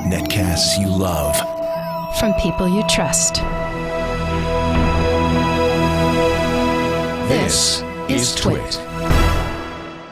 Netcasts you love. From people you trust. This is Twit.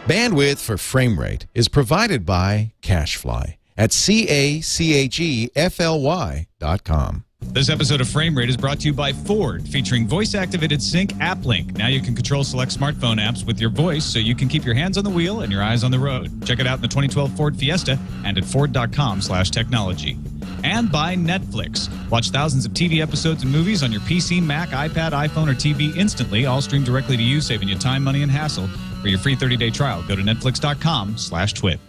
Bandwidth for frame rate is provided by CacheFly at CacheFly.com. This episode of Frame Rate is brought to you by Ford, featuring voice-activated sync app link. Now you can control select smartphone apps with your voice so you can keep your hands on the wheel and your eyes on the road. Check it out in the 2012 Ford Fiesta and at Ford.com/technology. And by Netflix. Watch thousands of TV episodes and movies on your PC, Mac, iPad, iPhone, or TV instantly, all streamed directly to you, saving you time, money, and hassle. For your free 30-day trial, go to netflix.com/twit.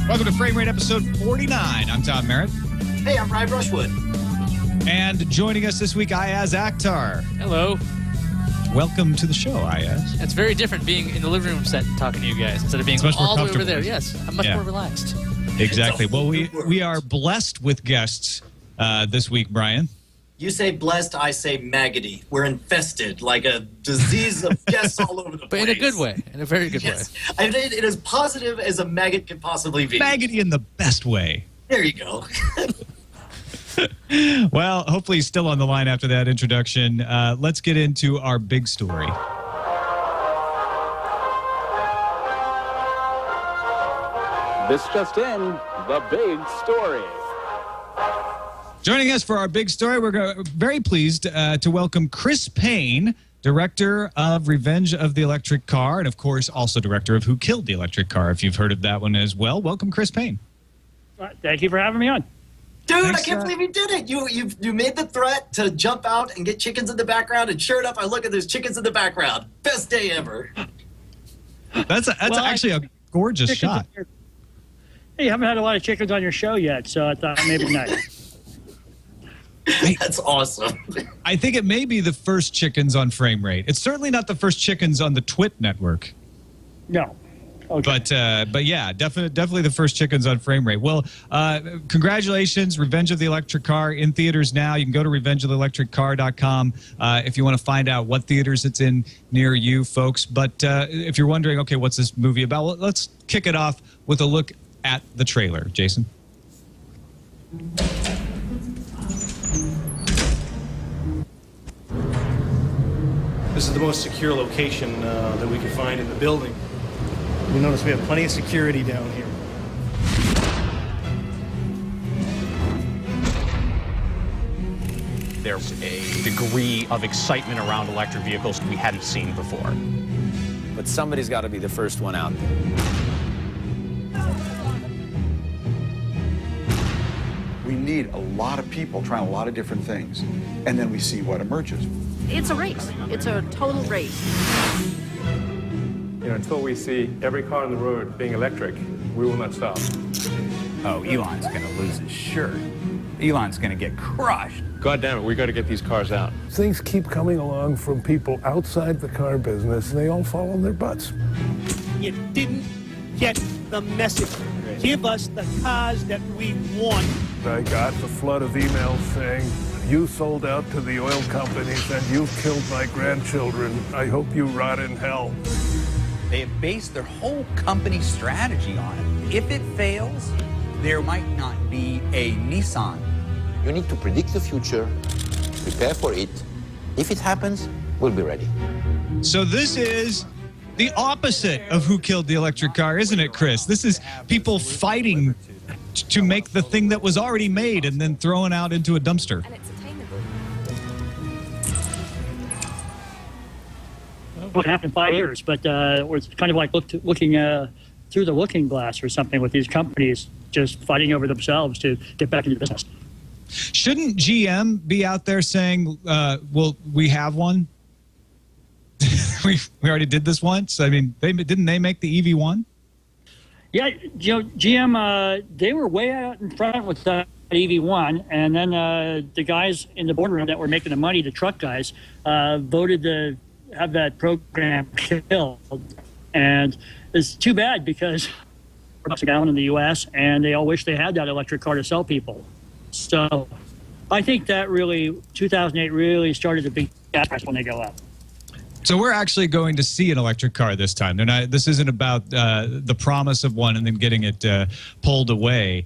Welcome to Frame Rate episode 49. I'm Tom Merritt. Hey, I'm Ryan Brushwood. And joining us this week, Ayaz Akhtar. Hello. Welcome to the show, Ayaz. It's very different being in the living room set and talking to you guys instead of being all the way over there. Yes, I'm much more relaxed. Exactly. Well, we are blessed with guests this week, Brian. You say blessed, I say maggoty. We're infested like a disease of guests all over the place. But in a good way, in a very good way. I mean, it is positive as a maggot can possibly be. Maggoty in the best way. There you go. Well, hopefully he's still on the line after that introduction. Let's get into our big story. This just in, the big story. Joining us for our big story, we're very pleased to welcome Chris Payne, director of Revenge of the Electric Car, and of course also director of Who Killed the Electric Car, if you've heard of that one as well. Welcome, Chris Payne. Thank you for having me on. Dude, thanks, I can't believe you did it. You made the threat to jump out and get chickens in the background, and sure enough, I look at there's chickens in the background. Best day ever. That's actually a gorgeous shot. Hey, you haven't had a lot of chickens on your show yet, so I thought maybe nice. That's awesome. I think it may be the first chickens on Frame Rate. It's certainly not the first chickens on the Twit network. No. Okay. But yeah, definitely the first chickens on Frame Rate. Well, congratulations, Revenge of the Electric Car in theaters now. You can go to revengeoftheelectriccar.com if you want to find out what theaters it's in near you, folks. But if you're wondering, okay, what's this movie about? Well, let's kick it off with a look at the trailer. Jason? This is the most secure location that we can find in the building. You notice we have plenty of security down here. There's a degree of excitement around electric vehicles we hadn't seen before. But somebody's got to be the first one out there. We need a lot of people trying a lot of different things, and then we see what emerges. It's a race. It's a total race. You know, until we see every car on the road being electric, we will not stop. Oh, Elon's going to lose his shirt. Elon's going to get crushed. God damn it, we got to get these cars out. Things keep coming along from people outside the car business, and they all fall on their butts. You didn't get the message. Give us the cars that we want. I got the flood of emails saying, you sold out to the oil companies and you've killed my grandchildren. I hope you rot in hell. They have based their whole company strategy on it. If it fails, there might not be a Nissan. You need to predict the future, prepare for it. If it happens, we'll be ready. So this is the opposite of Who Killed the Electric Car, isn't it, Chris? This is people fighting to make the thing that was already made and then thrown out into a dumpster. What happened in 5 years, but it's kind of like looking through the looking glass or something with these companies just fighting over themselves to get back into business. Shouldn't GM be out there saying, well, we have one? we already did this once? I mean, didn't they make the EV1? Yeah, you know, GM, they were way out in front with the EV1, and then the guys in the boardroom that were making the money, the truck guys, voted to have that program killed. And it's too bad because $4 a gallon in the U.S., and they all wish they had that electric car to sell people. So I think that really, 2008 really started the big gas price when they go up. So we're actually going to see an electric car this time. They're not. This isn't about the promise of one and then getting it pulled away.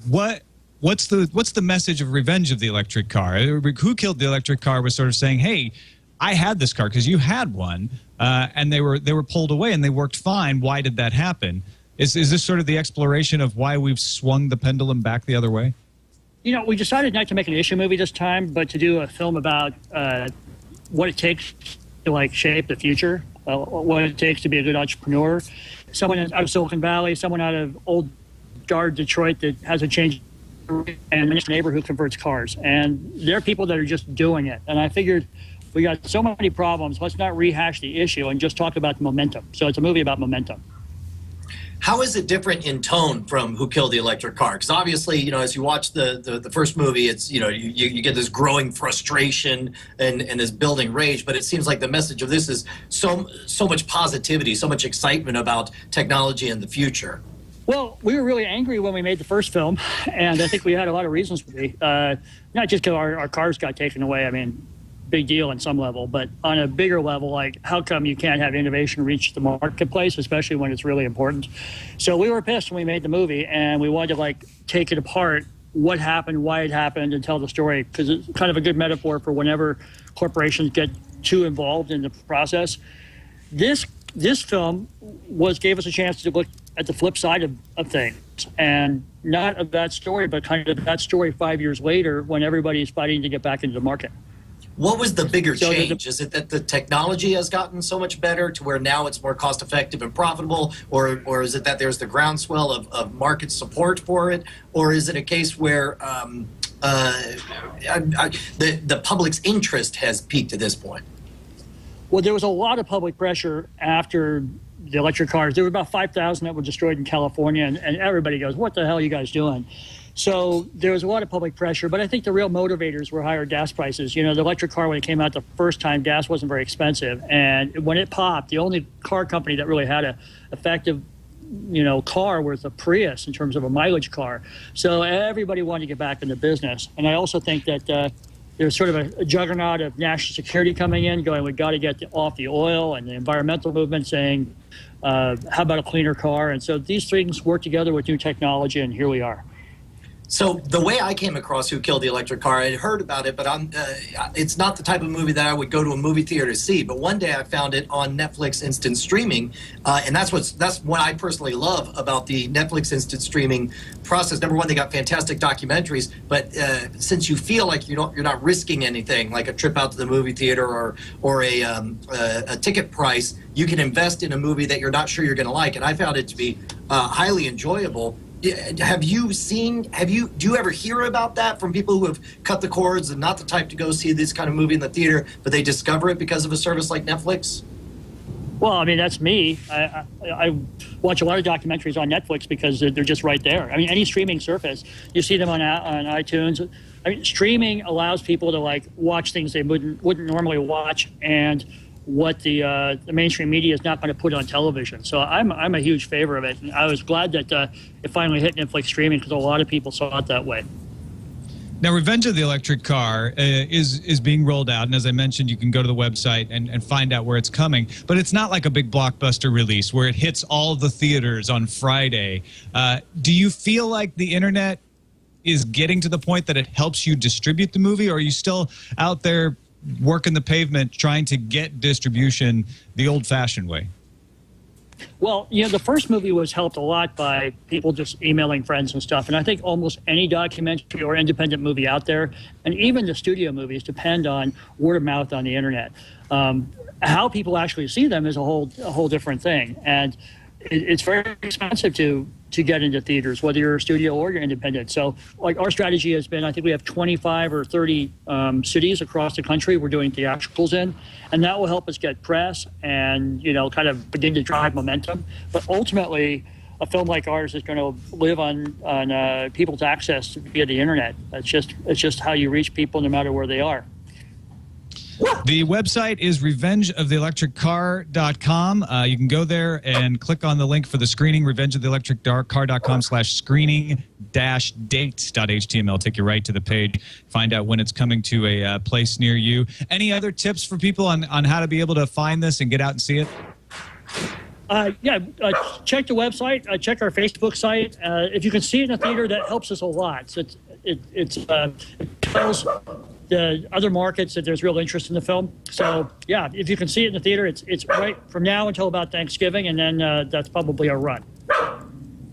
What's the message of revenge of the electric car? Who Killed the Electric Car was sort of saying, hey, I had this car because you had one, and they were pulled away and they worked fine. Why did that happen? Is this sort of the exploration of why we've swung the pendulum back the other way? You know, we decided not to make an issue movie this time, but to do a film about what it takes to like shape the future, what it takes to be a good entrepreneur. Someone out of Silicon Valley, someone out of old guard Detroit that has a change, and a neighbor who converts cars. And there are people that are just doing it. And I figured we got so many problems, let's not rehash the issue and just talk about the momentum. So it's a movie about momentum. How is it different in tone from Who Killed the Electric Car? Because obviously, you know, as you watch the first movie, it's, you know, you get this growing frustration and this building rage, but it seems like the message of this is so much positivity, so much excitement about technology and the future. Well, we were really angry when we made the first film, and I think we had a lot of reasons to be. Not just because our cars got taken away. I mean, big deal on some level, but on a bigger level, like how come you can't have innovation reach the marketplace, especially when it's really important? So we were pissed when we made the movie, and we wanted to like take it apart, what happened, why it happened, and tell the story, because it's kind of a good metaphor for whenever corporations get too involved in the process. This film gave us a chance to look at the flip side of things, and not of that story, but kind of that story 5 years later when everybody's fighting to get back into the market. What was the bigger change? Is it that the technology has gotten so much better to where now it's more cost effective and profitable, or is it that there's the groundswell of market support for it, or is it a case where the public's interest has peaked at this point? Well, there was a lot of public pressure after the electric cars. There were about 5,000 that were destroyed in California, and everybody goes, what the hell are you guys doing? So there was a lot of public pressure, but I think the real motivators were higher gas prices. You know, the electric car, when it came out the first time, gas wasn't very expensive. And when it popped, the only car company that really had an effective, you know, car was a Prius in terms of a mileage car. So everybody wanted to get back into business. And I also think that there's sort of a juggernaut of national security coming in, going, we've got to get off the oil, and the environmental movement saying, how about a cleaner car? And so these things work together with new technology, and here we are. So the way I came across Who Killed the Electric Car, I had heard about it, but it's not the type of movie that I would go to a movie theater to see. But one day I found it on Netflix instant streaming, and that's what I personally love about the Netflix instant streaming process. Number one, they got fantastic documentaries, but since you feel like you're not risking anything, like a trip out to the movie theater or a ticket price, you can invest in a movie that you're not sure you're going to like. And I found it to be highly enjoyable. Do you ever hear about that from people who have cut the cords and not the type to go see this kind of movie in the theater, but they discover it because of a service like Netflix? Well, I mean, that's me. I watch a lot of documentaries on Netflix because they're just right there. I mean, any streaming service, you see them on iTunes. I mean, streaming allows people to like watch things they wouldn't normally watch, and what the mainstream media is not going to put on television. So I'm a huge favor of it, and I was glad that it finally hit Netflix streaming because a lot of people saw it that way. Now, Revenge of the Electric Car is being rolled out, and as I mentioned, you can go to the website and find out where it's coming. But it's not like a big blockbuster release where it hits all the theaters on Friday. Do you feel like the internet is getting to the point that it helps you distribute the movie, or are you still out there working the pavement trying to get distribution the old-fashioned way? Well, the first movie was helped a lot by people just emailing friends and stuff. And I think almost any documentary or independent movie out there, and even the studio movies, depend on word of mouth on the internet. How people actually see them is a whole different thing. And it's very expensive to get into theaters, whether you're a studio or you're independent. So like our strategy has been, I think we have 25 or 30 cities across the country we're doing theatricals in, and that will help us get press and, kind of begin to drive momentum. But ultimately, a film like ours is going to live on people's access via the internet. It's just how you reach people no matter where they are. The website is revengeoftheelectriccar.com. You can go there and click on the link for the screening, revengeoftheelectriccar.com/screening-dates.html. Take you right to the page. Find out when it's coming to a place near you. Any other tips for people on how to be able to find this and get out and see it? Check the website. Check our Facebook site. If you can see it in a theater, that helps us a lot. So it tells the other markets that there's real interest in the film. So, yeah, if you can see it in the theater, it's right from now until about Thanksgiving, and then that's probably our run.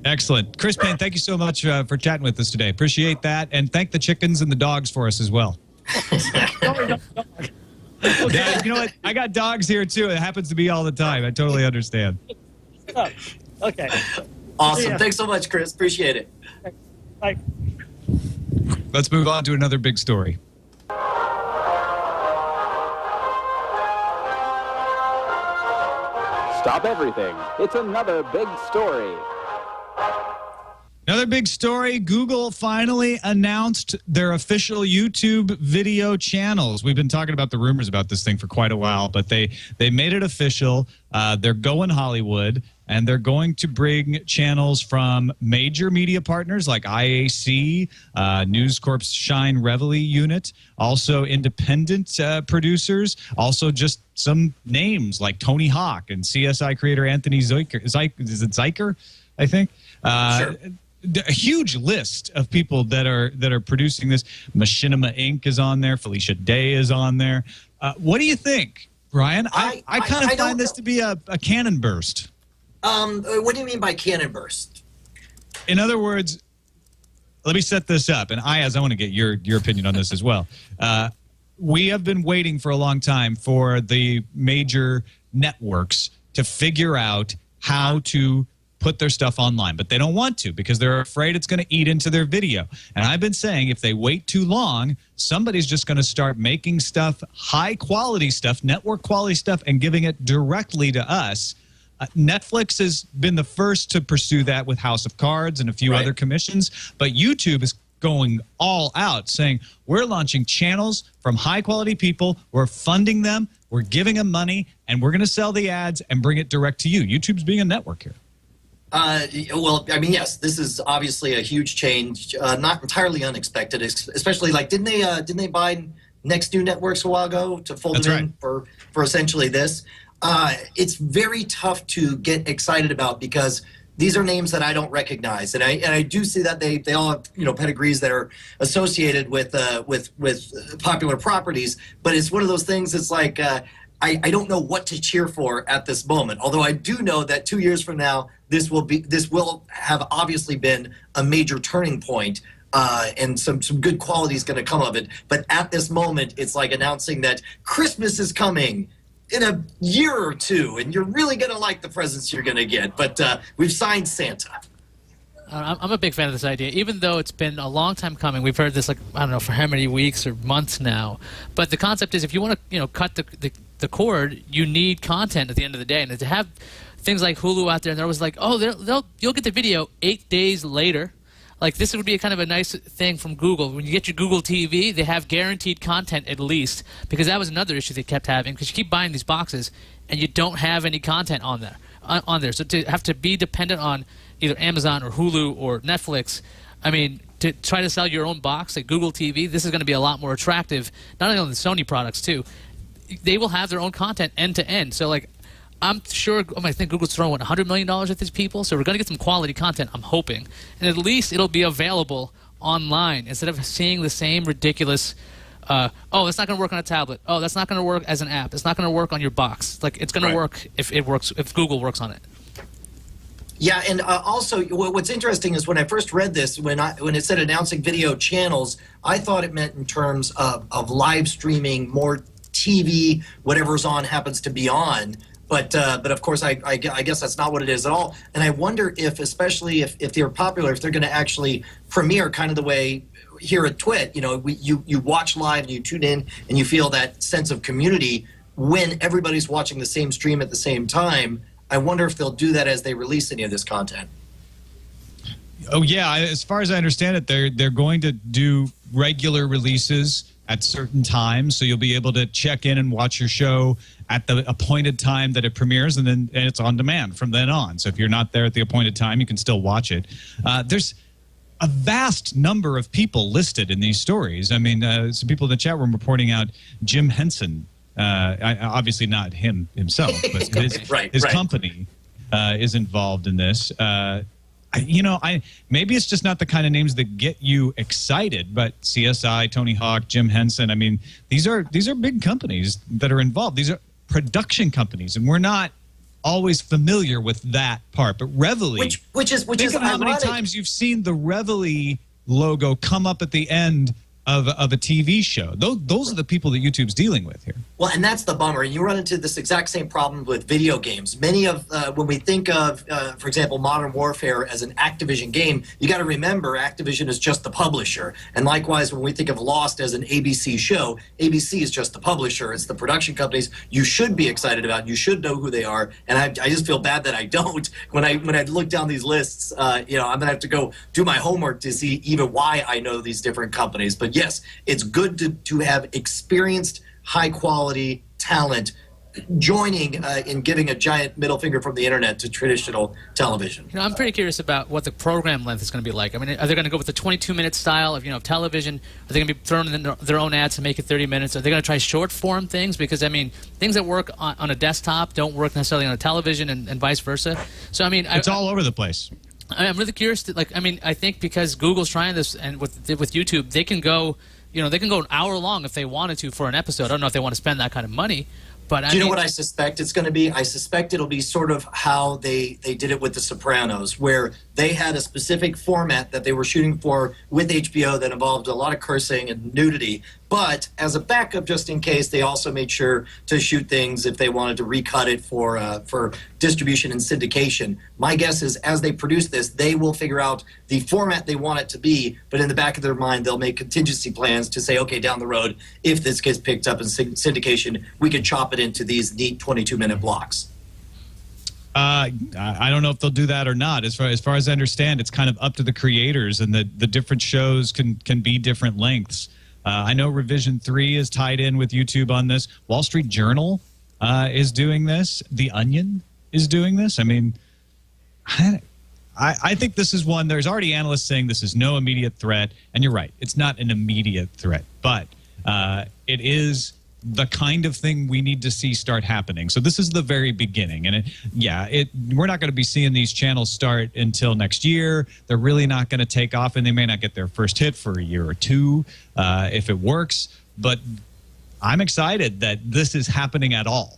Excellent. Chris Payne, thank you so much for chatting with us today. Appreciate that, and thank the chickens and the dogs for us as well. Yeah, you know what? I got dogs here, too. It happens to be all the time. I totally understand. Okay. Awesome. Thanks so much, Chris. Appreciate it. Bye. Let's move on to another big story. Stop everything. It's another big story. Another big story, Google finally announced their official YouTube video channels. We've been talking about the rumors about this thing for quite a while, but they made it official. They're going Hollywood, and they're going to bring channels from major media partners like IAC, News Corp's Shine Reveille unit, also independent producers, also just some names like Tony Hawk and CSI creator Anthony Zuiker. Is it Zuiker, I think? Sure. A huge list of people that are producing this. Machinima Inc. is on there. Felicia Day is on there. What do you think, Brian? I kind of find this to be a cannon burst. What do you mean by cannon burst? In other words, let me set this up, and I want to get your opinion on this as well. We have been waiting for a long time for the major networks to figure out how to put their stuff online, but they don't want to because they're afraid it's going to eat into their video. And I've been saying if they wait too long, somebody's just going to start making stuff, high quality stuff, network quality stuff, and giving it directly to us. Netflix has been the first to pursue that with House of Cards and a few other commissions, but YouTube is going all out saying we're launching channels from high quality people, we're funding them, we're giving them money, and we're going to sell the ads and bring it direct to you. YouTube's being a network here. Well, I mean, yes, this is obviously a huge change, not entirely unexpected, especially like, didn't they buy Next New Networks a while ago to fold them in for essentially this? It's very tough to get excited about because these are names that I don't recognize, and I do see that they all have pedigrees that are associated with popular properties, but it's one of those things. It's like I don't know what to cheer for at this moment. Although I do know that 2 years from now, this will have obviously been a major turning point, and some good quality is going to come of it. But at this moment, it's like announcing that Christmas is coming in a year or two, and you're really going to like the presents you're going to get. But we've signed Santa. I'm a big fan of this idea, even though it's been a long time coming. We've heard this, like, I don't know, for how many weeks or months now. But the concept is if you want to, cut the cord, you need content at the end of the day. And to have things like Hulu out there, and they're always like, oh, you'll get the video 8 days later. Like, this would be a kind of a nice thing from Google. When you get your Google TV, they have guaranteed content at least, because that was another issue they kept having, because you keep buying these boxes, and you don't have any content on there. So to have to be dependent on either Amazon or Hulu or Netflix, I mean, to try to sell your own box, like Google TV, this is going to be a lot more attractive, not only on the Sony products, too. They will have their own content end to end. So, like, I'm sure, I think Google's throwing, what, $100 million at these people? So we're going to get some quality content, I'm hoping. And at least it'll be available online instead of seeing the same ridiculous, oh, it's not going to work on a tablet. Oh, that's not going to work as an app. It's not going to work on your box. Like, it's going to work if Google works on it. Yeah, and also what's interesting is when I first read this, when it said announcing video channels, I thought it meant in terms of live streaming, more TV, whatever's on happens to be on. But of course, I guess that's not what it is at all. And I wonder if, especially if they're popular, if they're going to actually premiere kind of the way here at Twit, you watch live and you tune in and you feel that sense of community when everybody's watching the same stream at the same time. I wonder if they'll do that as they release any of this content. Oh yeah, as far as I understand it, they're going to do regular releases at certain times, so you'll be able to check in and watch your show at the appointed time that it premieres, and it's on demand from then on. So if you're not there at the appointed time, you can still watch it. There's a vast number of people listed in these stories. I mean, some people in the chat room reporting out Jim Henson. Obviously not himself, but his company is involved in this. Maybe it's just not the kind of names that get you excited, but CSI, Tony Hawk, Jim Henson. I mean, these are big companies that are involved. These are production companies, and we're not always familiar with that part. But Reveille, which is how ironic. many times you've seen the Reveille logo come up at the end of a TV show. Those are the people that YouTube's dealing with here. Well, and that's the bummer. And you run into this exact same problem with video games. Many of, when we think of, for example, Modern Warfare as an Activision game, you got to remember Activision is just the publisher. And likewise, when we think of Lost as an ABC show, ABC is just the publisher. It's the production companies you should be excited about. You should know who they are. And I just feel bad that I don't. When I look down these lists, I'm going to have to go do my homework to see even why I know these different companies. But yes, it's good to have experienced, high-quality talent joining in giving a giant middle finger from the internet to traditional television. I'm pretty curious about what the program length is going to be like. I mean, are they going to go with the 22-minute style of television? Are they going to be throwing in their own ads to make it 30 minutes? Are they going to try short-form things? Because, I mean, things that work on a desktop don't work necessarily on a television and vice versa. So, I mean... It's all over the place. I'm really curious to, I think because Google's trying this and with YouTube, they can go... they can go an hour long if they wanted to for an episode. I don't know if they want to spend that kind of money, but do you know what I suspect it's going to be? I suspect it'll be sort of how they did it with The Sopranos, where they had a specific format that they were shooting for with HBO that involved a lot of cursing and nudity. But as a backup, just in case, they also made sure to shoot things if they wanted to recut it for distribution and syndication. My guess is as they produce this, they will figure out the format they want it to be, but in the back of their mind, they'll make contingency plans to say, okay, down the road, if this gets picked up in syndication, we can chop it into these neat 22-minute blocks. I don't know if they'll do that or not. As far as I understand, it's kind of up to the creators, and the different shows can be different lengths. I know Revision 3 is tied in with YouTube on this. Wall Street Journal is doing this. The Onion is doing this. I mean, I think this is one. There's already analysts saying this is no immediate threat, and you're right. It's not an immediate threat, but it is the kind of thing we need to see start happening. So this is the very beginning. And we're not going to be seeing these channels start until next year. They're really not going to take off, and they may not get their first hit for a year or two if it works. But I'm excited that this is happening at all.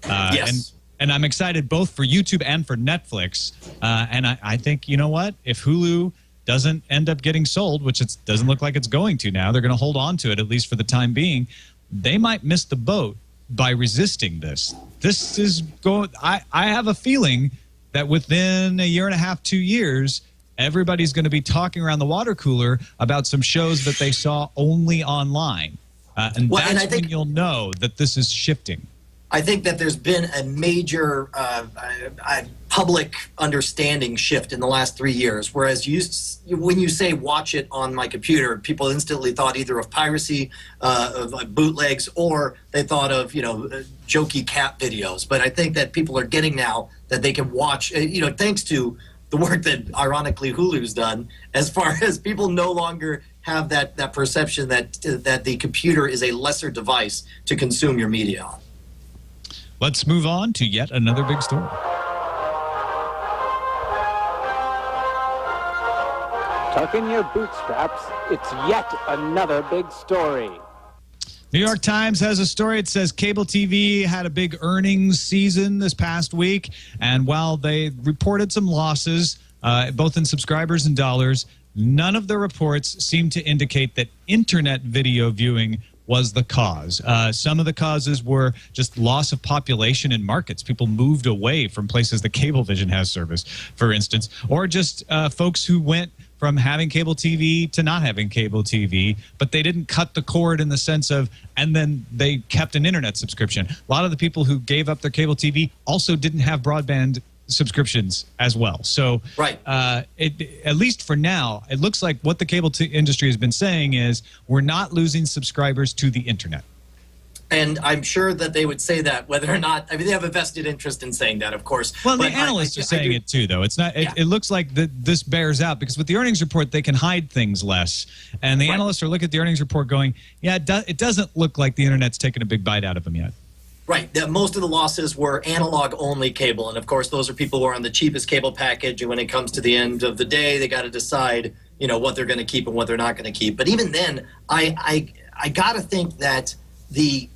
Yes. And I'm excited both for YouTube and for Netflix. And I think, you know what? If Hulu doesn't end up getting sold, which it doesn't look like it's going to now, they're going to hold on to it, at least for the time being. They might miss the boat by resisting this. This is going. I have a feeling that within a year and a half, 2 years, everybody's going to be talking around the water cooler about some shows that they saw only online. And that's when you'll know that this is shifting. I think that there's been a major public understanding shift in the last 3 years, whereas when you say watch it on my computer, people instantly thought either of piracy, of bootlegs, or they thought of, jokey cat videos. But I think that people are getting now that they can watch, thanks to the work that, ironically, Hulu's done, as far as people no longer have that perception that the computer is a lesser device to consume your media on. Let's move on to yet another big story. Tuck in your bootstraps. It's yet another big story. New York Times has a story. It says cable TV had a big earnings season this past week, and while they reported some losses, both in subscribers and dollars, none of the reports seem to indicate that internet video viewing was the cause. Some of the causes were just loss of population in markets. People moved away from places that Cablevision has service, for instance, or just folks who went from having cable TV to not having cable TV, but they didn't cut the cord in the sense of, and then they kept an internet subscription. A lot of the people who gave up their cable TV also didn't have broadband subscriptions as well. So right. At least for now, it looks like what the cable industry has been saying is we're not losing subscribers to the internet. And I'm sure that they would say that, whether or not, I mean, they have a vested interest in saying that, of course. Well, the analysts are saying it too, though. It's not. It looks like this bears out because with the earnings report, they can hide things less. And the analysts are looking at the earnings report going, yeah, it doesn't look like the internet's taken a big bite out of them yet. Right. Most of the losses were analog-only cable. And, of course, those are people who are on the cheapest cable package. And when it comes to the end of the day, they got to decide, what they're going to keep and what they're not going to keep. But even then, I got to think that the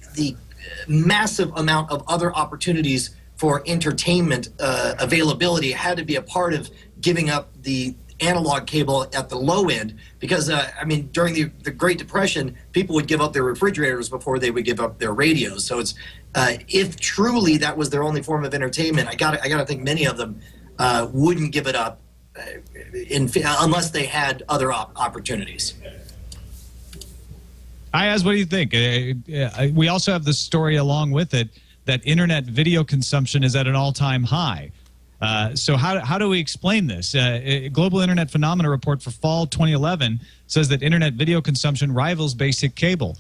massive amount of other opportunities for entertainment availability had to be a part of giving up the analog cable at the low end because, during the Great Depression, people would give up their refrigerators before they would give up their radios. So it's if truly that was their only form of entertainment, I gotta think many of them wouldn't give it up unless they had other opportunities. Ayaz, what do you think? We also have the story along with it that internet video consumption is at an all-time high. So how do we explain this? A Global Internet Phenomena report for fall 2011 says that internet video consumption rivals basic cable.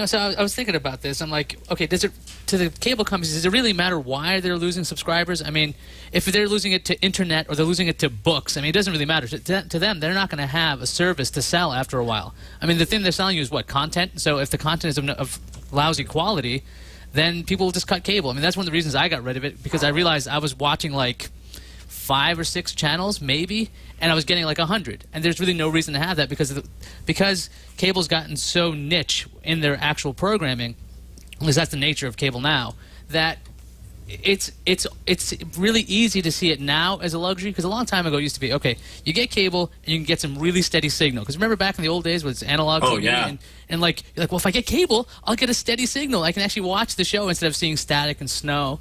So I was thinking about this. I'm like, okay, to the cable companies, does it really matter why they're losing subscribers? I mean, if they're losing it to internet or they're losing it to books, it doesn't really matter. To them, they're not going to have a service to sell after a while. The thing they're selling you is what? Content? So if the content is of lousy quality, then people will just cut cable. That's one of the reasons I got rid of it, because I realized I was watching like 5 or 6 channels maybe, and I was getting like 100. And there's really no reason to have that because cable's gotten so niche in their actual programming, because that's the nature of cable now, that it's really easy to see it now as a luxury, because a long time ago it used to be, okay, you get cable and you can get some really steady signal. Because remember back in the old days with analog TV? Yeah. And you're like, well, if I get cable, I'll get a steady signal. I can actually watch the show instead of seeing static and snow.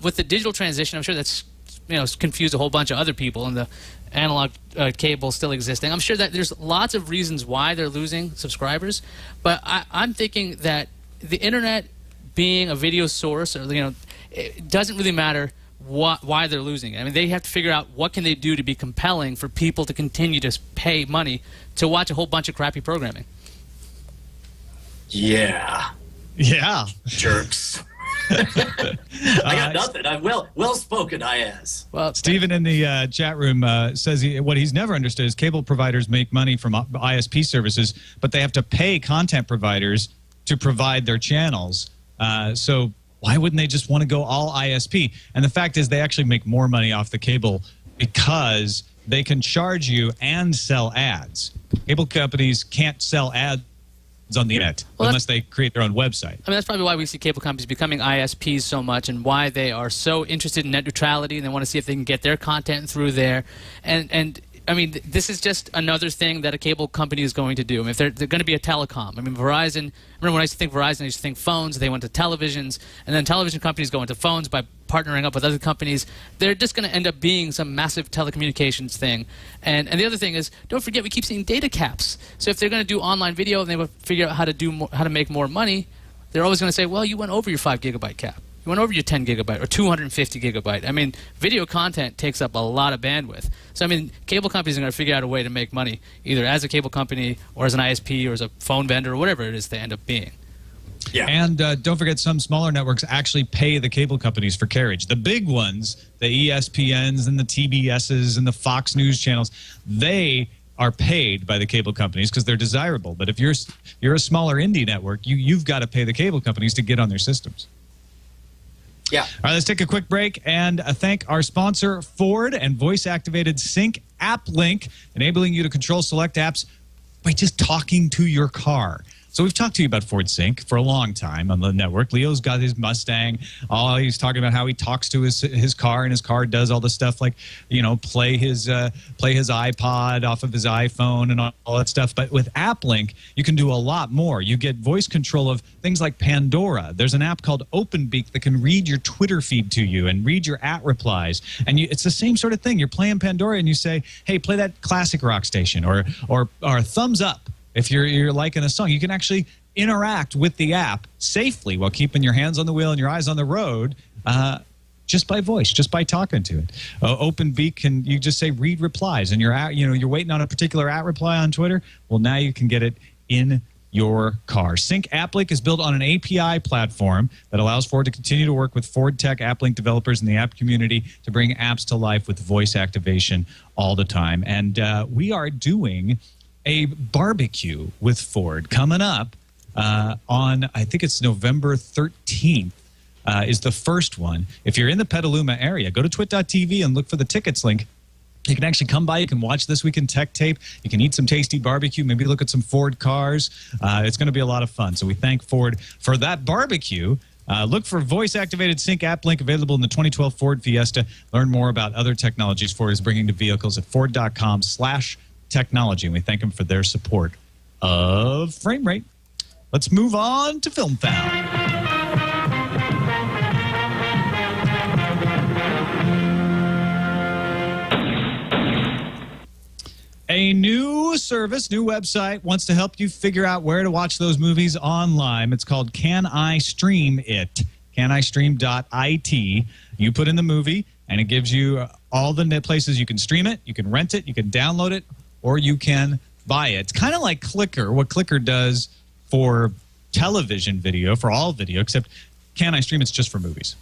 With the digital transition, I'm sure that's confused a whole bunch of other people, and the analog cable still existing. I'm sure that there's lots of reasons why they're losing subscribers, but I'm thinking that the internet being a video source, or it doesn't really matter why they're losing it. They have to figure out what can they do to be compelling for people to continue to pay money to watch a whole bunch of crappy programming. Yeah. Jerks. I got nothing. Well spoken, Ayaz. Well, Stephen in the chat room says what he's never understood is cable providers make money from ISP services, but they have to pay content providers to provide their channels. So why wouldn't they just want to go all ISP? And the fact is they actually make more money off the cable because they can charge you and sell ads. Cable companies can't sell ads on the internet unless they create their own website. That's probably why we see cable companies becoming ISPs so much, and why they are so interested in net neutrality, and they want to see if they can get their content through there. And this is just another thing that a cable company is going to do. If they're going to be a telecom. Verizon, remember when I used to think Verizon, I used to think phones, they went to televisions, and then television companies go into phones by partnering up with other companies. They're just going to end up being some massive telecommunications thing. And the other thing is, don't forget, we keep seeing data caps. So if they're going to do online video and they will figure out how to make more money, they're always going to say, well, you went over your 5 gigabyte cap. You went over your 10 gigabyte or 250 gigabyte. Video content takes up a lot of bandwidth. So, cable companies are going to figure out a way to make money, either as a cable company or as an ISP or as a phone vendor or whatever it is they end up being. Yeah. And don't forget, some smaller networks actually pay the cable companies for carriage. The big ones, the ESPNs and the TBSs and the Fox News channels, they are paid by the cable companies because they're desirable. But if you're a smaller indie network, you've got to pay the cable companies to get on their systems. Yeah. All right, let's take a quick break and thank our sponsor, Ford, and voice-activated Sync App Link, enabling you to control select apps by just talking to your car. So we've talked to you about Ford Sync for a long time on the network. Leo's got his Mustang. He's talking about how he talks to his car, and his car does all the stuff like, play his iPod off of his iPhone and all that stuff. But with AppLink, you can do a lot more. You get voice control of things like Pandora. There's an app called OpenBeak that can read your Twitter feed to you and read your @replies. And it's the same sort of thing. You're playing Pandora and you say, hey, play that classic rock station, or thumbs up. If you're liking a song, you can actually interact with the app safely while keeping your hands on the wheel and your eyes on the road, just by voice, just by talking to it. OpenBeak, you just say read replies, and you're waiting on a particular @reply on Twitter. Well, now you can get it in your car. Sync AppLink is built on an API platform that allows Ford to continue to work with Ford Tech AppLink developers in the app community to bring apps to life with voice activation all the time. And we are doing a barbecue with Ford coming up on, I think it's November 13th is the first one. If you're in the Petaluma area, go to twit.tv and look for the tickets link. You can actually come by. You can watch This Week in Tech Tape. You can eat some tasty barbecue, maybe look at some Ford cars. It's going to be a lot of fun. So we thank Ford for that barbecue. Look for voice-activated Sync App Link available in the 2012 Ford Fiesta. Learn more about other technologies Ford is bringing to vehicles at ford.com/technology. And we thank them for their support of Frame Rate. Let's move on to Film Found. A new service, new website wants to help you figure out where to watch those movies online. It's called Can I Stream It? CanIStream.it. You put in the movie, and it gives you all the places you can stream it, you can rent it, you can download it, or you can buy it. It's kind of like Clicker, what Clicker does for television video, for all video, except Can I Stream It's just for movies.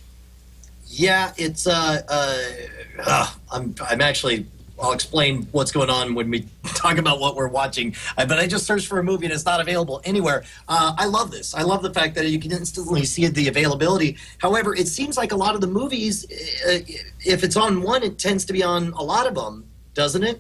Yeah, it's I'm actually, I'll explain what's going on when we talk about what we're watching. But I just searched for a movie and it's not available anywhere. I love this. I love the fact that you can instantly see the availability. However, it seems like a lot of the movies, if it's on one, it tends to be on a lot of them, doesn't it?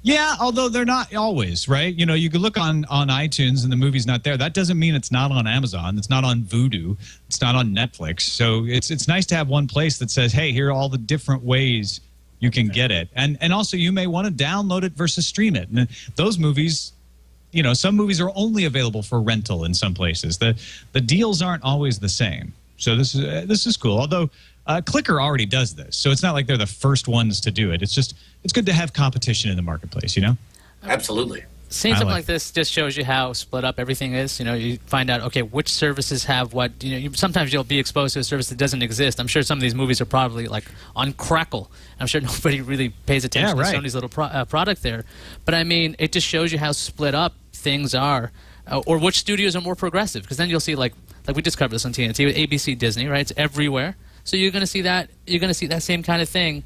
Yeah, although they're not always, right? You know, you can look on iTunes and the movie's not there. That doesn't mean it's not on Amazon. It's not on Vudu. It's not on Netflix. So it's nice to have one place that says, hey, here are all the different ways you can get it. And also you may want to download it versus stream it. And those movies, you know, some movies are only available for rental in some places. The deals aren't always the same. So this is cool. Although Clicker already does this. So it's not like they're the first ones to do it. It's just, it's good to have competition in the marketplace, you know? Absolutely. Seeing something like this just shows you how split up everything is. You know, you find out, okay, which services have what. You know, sometimes you'll be exposed to a service that doesn't exist. I'm sure some of these movies are probably like on Crackle. I'm sure nobody really pays attention to Sony's little product there. But I mean, it just shows you how split up things are, or which studios are more progressive. Because then you'll see, like we just covered this on TNT with ABC, Disney, right? It's everywhere. So you're going to see that. You're going to see that same kind of thing.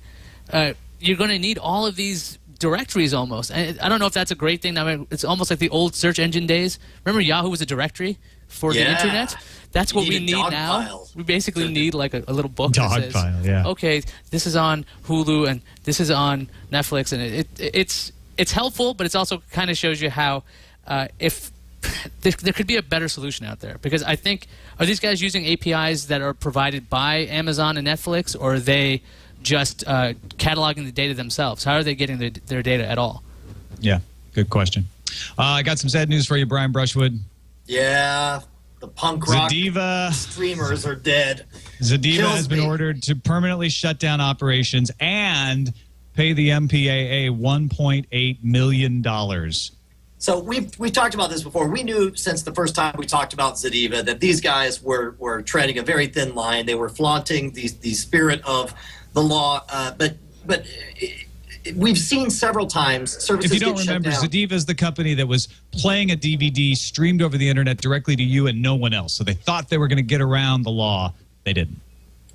You're going to need all of these directories almost. And I don't know if that's a great thing. I mean, it's almost like the old search engine days. Remember Yahoo was a directory for the internet? That's what we need now. Pile. We basically need like a little book that says, okay, this is on Hulu and this is on Netflix. And it's helpful, but it also kind of shows you how if there could be a better solution out there. Because I think, are these guys using APIs that are provided by Amazon and Netflix, or are they just cataloging the data themselves? How are they getting their data at all? Yeah, good question. I got some sad news for you, Brian Brushwood. Yeah, the punk rock Zadiva streamers are dead. Zadiva has been ordered to permanently shut down operations and pay the MPAA $1.8 million. So we talked about this before. We knew since the first time we talked about Zadiva that these guys were treading a very thin line. They were flaunting the spirit of the law, but we've seen several times services If you don't get remember, shut down. Zadiva is the company that was playing a DVD streamed over the internet directly to you and no one else. So they thought they were going to get around the law. They didn't.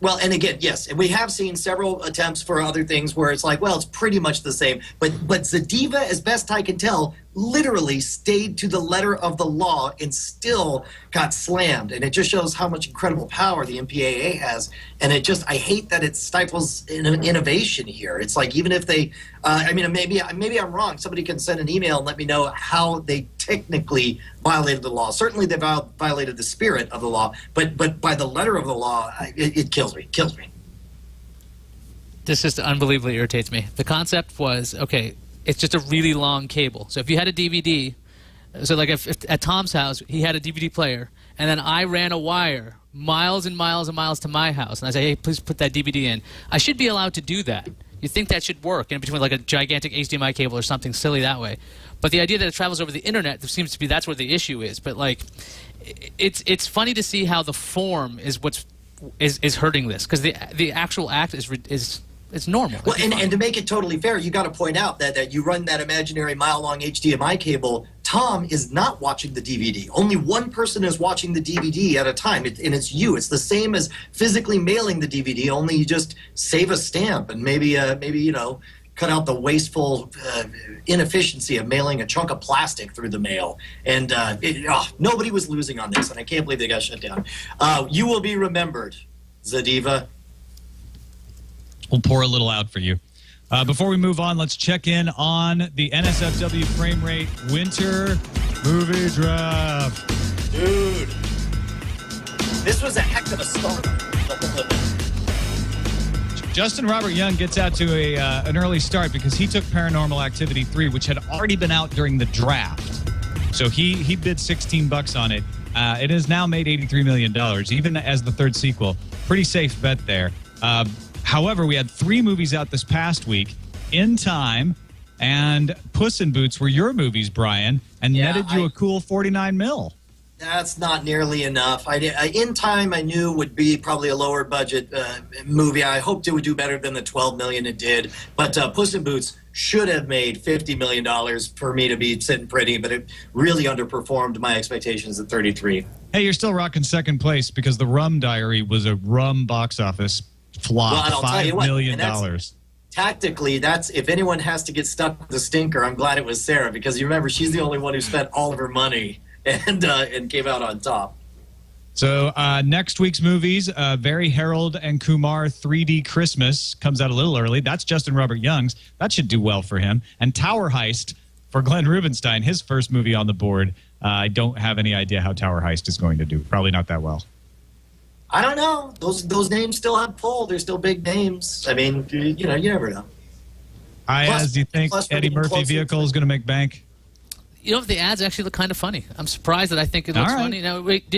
Well, and again, yes, and we have seen several attempts for other things where it's like, well, it's pretty much the same. But Zadiva, as best I can tell, literally stayed to the letter of the law and still got slammed. And it just shows how much incredible power the MPAA has. And it just, I hate that it stifles innovation here. It's like, even if they, I mean, maybe I'm wrong. Somebody can send an email and let me know how they technically violated the law. Certainly they violated the spirit of the law, but by the letter of the law, it kills me. Kills me. This just unbelievably irritates me. The concept was, okay, it's just a really long cable. So if you had a DVD, so like if at Tom's house, he had a DVD player, and then I ran a wire miles and miles and miles to my house, and I say, hey, please put that DVD in. I should be allowed to do that. You think that should work in between like a gigantic HDMI cable or something silly that way. But the idea that it travels over the internet, there seems to be that's where the issue is. But like, it's funny to see how the form is what's hurting this, because the actual act is normal. Well, and to make it totally fair, you got to point out that you run that imaginary mile-long HDMI cable. Tom is not watching the DVD. Only one person is watching the DVD at a time, and it's you. It's the same as physically mailing the DVD. Only you just save a stamp and maybe cut out the wasteful inefficiency of mailing a chunk of plastic through the mail. And nobody was losing on this, and I can't believe they got shut down. You will be remembered, Zadiva. We'll pour a little out for you. Before we move on, let's check in on the NSFW Frame Rate Winter Movie Draft. Dude, this was a heck of a start. Justin Robert Young gets out to an early start because he took Paranormal Activity 3, which had already been out during the draft. So he bid $16 on it. It has now made $83 million, even as the third sequel. Pretty safe bet there. However, we had 3 movies out this past week. In Time and Puss in Boots were your movies, Brian, and netted you a cool $49 million. That's not nearly enough. In Time, I knew would be probably a lower budget movie. I hoped it would do better than the $12 million it did. But Puss in Boots should have made $50 million for me to be sitting pretty, but it really underperformed my expectations at 33. Hey, you're still rocking second place because The Rum Diary was a rum box office flop. Well, and I'll tell you $5 what, million. Tactically, that's if anyone has to get stuck with the stinker, I'm glad it was Sarah, because you remember she's the only one who spent all of her money and came out on top. So next week's movies, Barry Harold and Kumar 3D Christmas comes out a little early. That's Justin Robert Young's. That should do well for him. And Tower Heist for Glenn Rubenstein, his first movie on the board. I don't have any idea how Tower Heist is going to do. Probably not that well. I don't know. Those names still have pull. They're still big names. I mean, you never know. Do you think Eddie Murphy vehicle is going to make bank? You know, the ads actually look kind of funny. I'm surprised that I think it looks funny. Now, wait,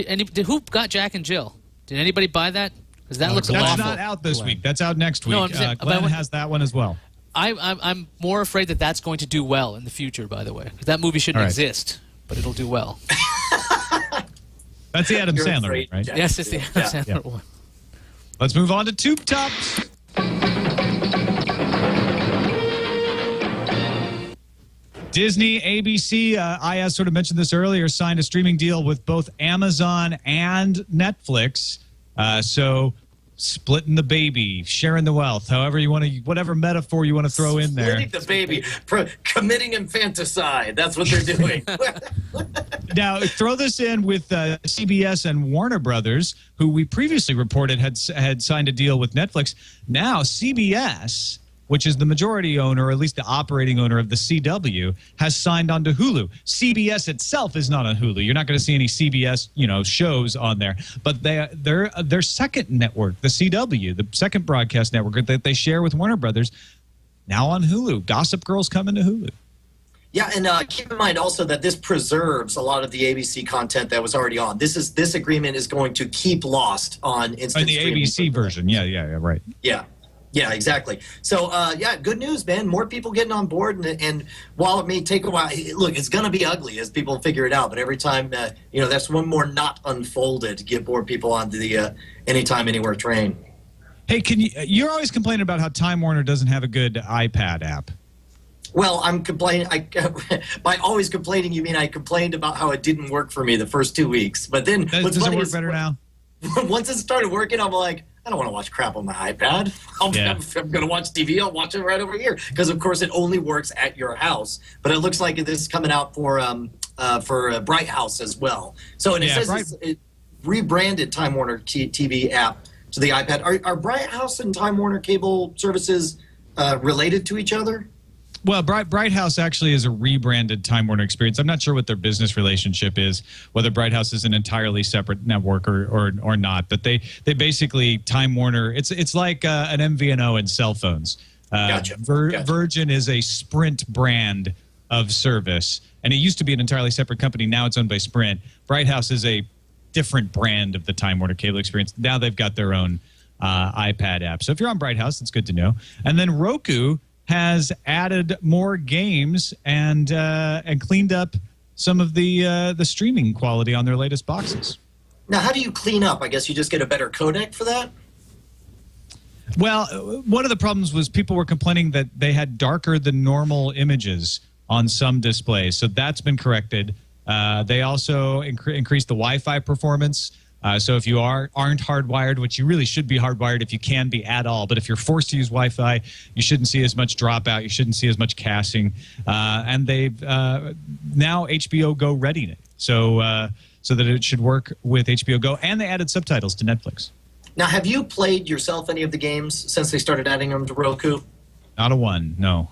who got Jack and Jill? Did anybody buy that? Because that looks awful. That's not out this week. That's out next week. No, I'm saying, Glenn has that one as well. I'm more afraid that that's going to do well in the future, by the way. Because that movie shouldn't exist, but it'll do well. That's the Adam Sandler one, right? Yes, it's the Adam Sandler one. Let's move on to Tube Tops. Disney, ABC, I sort of mentioned this earlier, signed a streaming deal with both Amazon and Netflix. So splitting the baby, sharing the wealth, however you want to, whatever metaphor you want to throw in there. Splitting the baby, committing infanticide. That's what they're doing. Now, throw this in with CBS and Warner Brothers, who we previously reported had signed a deal with Netflix. Now, CBS, which is the majority owner, or at least the operating owner of the CW, has signed on to Hulu. CBS itself is not on Hulu. You're not going to see any CBS, shows on there. But their second network, the CW, the second broadcast network that they share with Warner Brothers, now on Hulu. Gossip Girl's coming to Hulu. Yeah, and keep in mind also that this preserves a lot of the ABC content that was already on. This agreement is going to keep Lost on instant the streaming. ABC version. Yeah, right. Yeah, exactly. So, good news, man. More people getting on board, and while it may take a while, look, it's going to be ugly as people figure it out. But every time, that's one more knot unfolded to get more people onto the Anytime, Anywhere train. Hey, you're always complaining about how Time Warner doesn't have a good iPad app. Well, I'm complaining. By always complaining, you mean I complained about how it didn't work for me the first 2 weeks. But then, Does it work better now? Once it started working, I'm like, I don't want to watch crap on my iPad. I'm going to watch TV. I'll watch it right over here because, of course, it only works at your house. But it looks like this is coming out for Bright House as well. So, and it says it rebranded Time Warner TV app to the iPad. Are Bright House and Time Warner cable services related to each other? Well, Bright House actually is a rebranded Time Warner experience. I'm not sure what their business relationship is, whether Bright House is an entirely separate network or not. But they basically, Time Warner, it's like an MVNO in cell phones. Gotcha. Virgin is a Sprint brand of service, and it used to be an entirely separate company. Now it's owned by Sprint. Bright House is a different brand of the Time Warner cable experience. Now they've got their own iPad app. So if you're on Bright House, that's good to know. And then Roku has added more games and cleaned up some of the streaming quality on their latest boxes. Now, how do you clean up? I guess you just get a better codec for that? Well, one of the problems was people were complaining that they had darker than normal images on some displays. So that's been corrected. They also increased the Wi-Fi performance. So if you aren't hardwired, which you really should be hardwired if you can be at all, but if you're forced to use Wi-Fi, you shouldn't see as much dropout. You shouldn't see as much caching. And they've now HBO Go readying it so that it should work with HBO Go. And they added subtitles to Netflix. Now, have you played yourself any of the games since they started adding them to Roku? Not a one, no.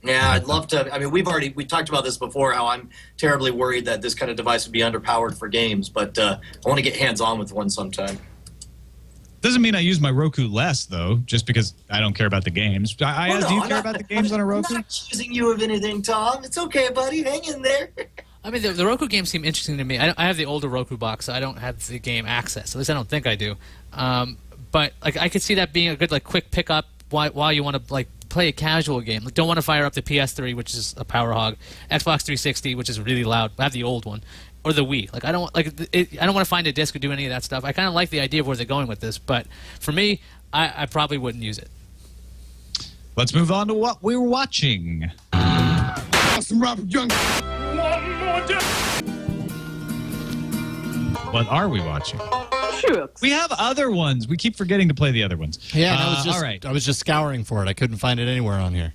Yeah, I'd love to. I mean, we talked about this before, how I'm terribly worried that this kind of device would be underpowered for games, but I want to get hands-on with one sometime. Doesn't mean I use my Roku less, though, just because I don't care about the games. Do you care about the games on a Roku? I'm not accusing you of anything, Tom. It's okay, buddy. Hang in there. I mean, the Roku games seem interesting to me. I have the older Roku box, so I don't have the game access. At least I don't think I do. But like, I could see that being a good quick pickup while you want to play a casual game. Don't want to fire up the PS3, which is a power hog, Xbox 360, which is really loud. I have the old one, or the Wii. I don't want to find a disc or do any of that stuff. I kind of like the idea of where they're going with this, but for me, I probably wouldn't use it. Let's move on to what we were watching. What are we watching? We have other ones. We keep forgetting to play the other ones. Yeah, all right. I was just scouring for it. I couldn't find it anywhere on here.